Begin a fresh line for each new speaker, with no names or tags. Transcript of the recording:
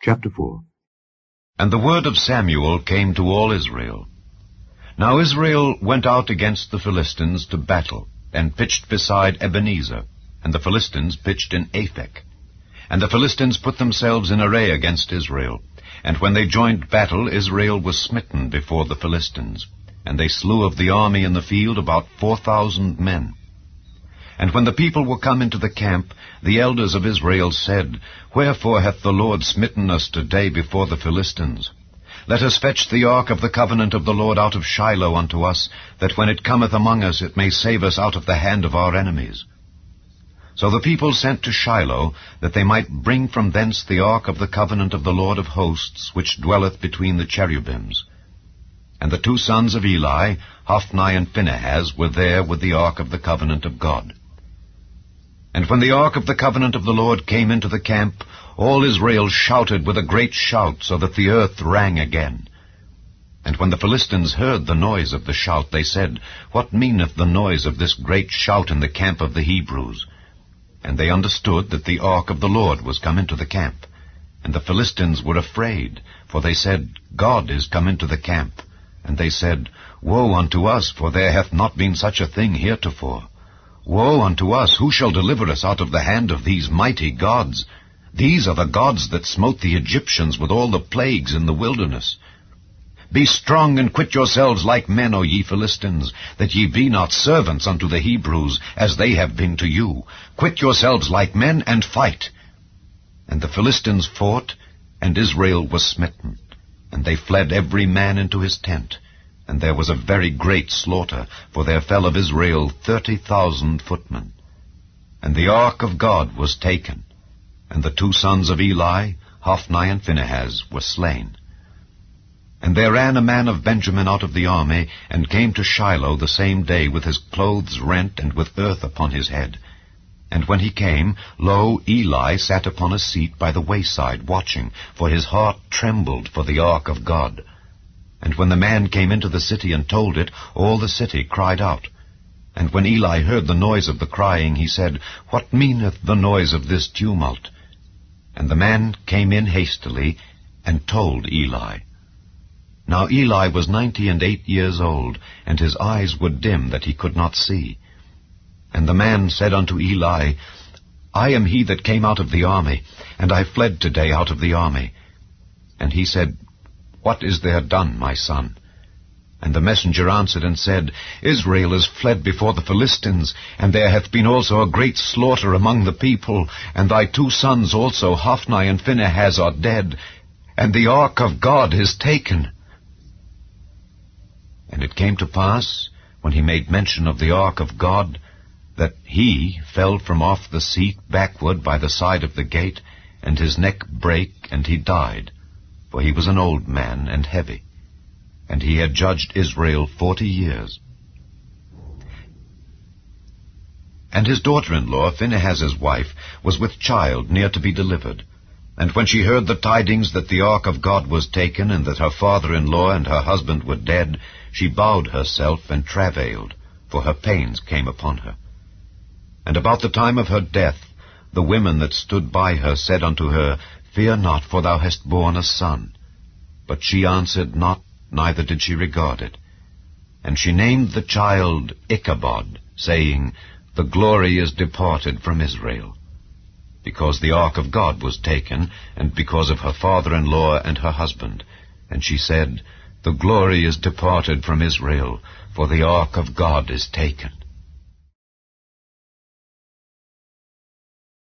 Chapter 4.
And the word of Samuel came to all Israel. Now Israel went out against the Philistines to battle, and pitched beside Ebenezer, and the Philistines pitched in Aphek. And the Philistines put themselves in array against Israel. And when they joined battle, Israel was smitten before the Philistines. And they slew of the army in the field about 4,000 men. And when the people were come into the camp, the elders of Israel said, Wherefore hath the Lord smitten us today before the Philistines? Let us fetch the ark of the covenant of the Lord out of Shiloh unto us, that when it cometh among us it may save us out of the hand of our enemies. So the people sent to Shiloh, that they might bring from thence the ark of the covenant of the Lord of hosts, which dwelleth between the cherubims. And the two sons of Eli, Hophni and Phinehas, were there with the ark of the covenant of God. And when the ark of the covenant of the Lord came into the camp, all Israel shouted with a great shout, so that the earth rang again. And when the Philistines heard the noise of the shout, they said, What meaneth the noise of this great shout in the camp of the Hebrews? And they understood that the ark of the Lord was come into the camp. And the Philistines were afraid, for they said, God is come into the camp. And they said, Woe unto us, for there hath not been such a thing heretofore. Woe unto us, who shall deliver us out of the hand of these mighty gods? These are the gods that smote the Egyptians with all the plagues in the wilderness. Be strong and quit yourselves like men, O ye Philistines, that ye be not servants unto the Hebrews, as they have been to you. Quit yourselves like men, and fight. And the Philistines fought, and Israel was smitten. And they fled every man into his tent. And there was a very great slaughter, for there fell of Israel 30,000 footmen. And the ark of God was taken, and the two sons of Eli, Hophni and Phinehas, were slain. And there ran a man of Benjamin out of the army, and came to Shiloh the same day with his clothes rent and with earth upon his head. And when he came, lo, Eli sat upon a seat by the wayside, watching, for his heart trembled for the ark of God. And when the man came into the city and told it, all the city cried out. And when Eli heard the noise of the crying, he said, What meaneth the noise of this tumult? And the man came in hastily, and told Eli. Now Eli was 98 years old, and his eyes were dim that he could not see. And the man said unto Eli, I am he that came out of the army, and I fled today out of the army. And he said, What is there done, my son? And the messenger answered and said, Israel is fled before the Philistines, and there hath been also a great slaughter among the people, and thy two sons also, Hophni and Phinehas, are dead, and the ark of God is taken. And it came to pass, when he made mention of the ark of God, that he fell from off the seat backward by the side of the gate, and his neck brake, and he died. For he was an old man and heavy, and he had judged Israel 40 years. And his daughter-in-law, Phinehas's wife, was with child near to be delivered. And when she heard the tidings that the ark of God was taken, and that her father-in-law and her husband were dead, she bowed herself and travailed, for her pains came upon her. And about the time of her death, the women that stood by her said unto her, Fear not, for thou hast borne a son. But she answered not, neither did she regard it. And she named the child Ichabod, saying, The glory is departed from Israel. Because the ark of God was taken, and because of her father-in-law and her husband. And she said, The glory is departed from Israel, for the ark of God is taken.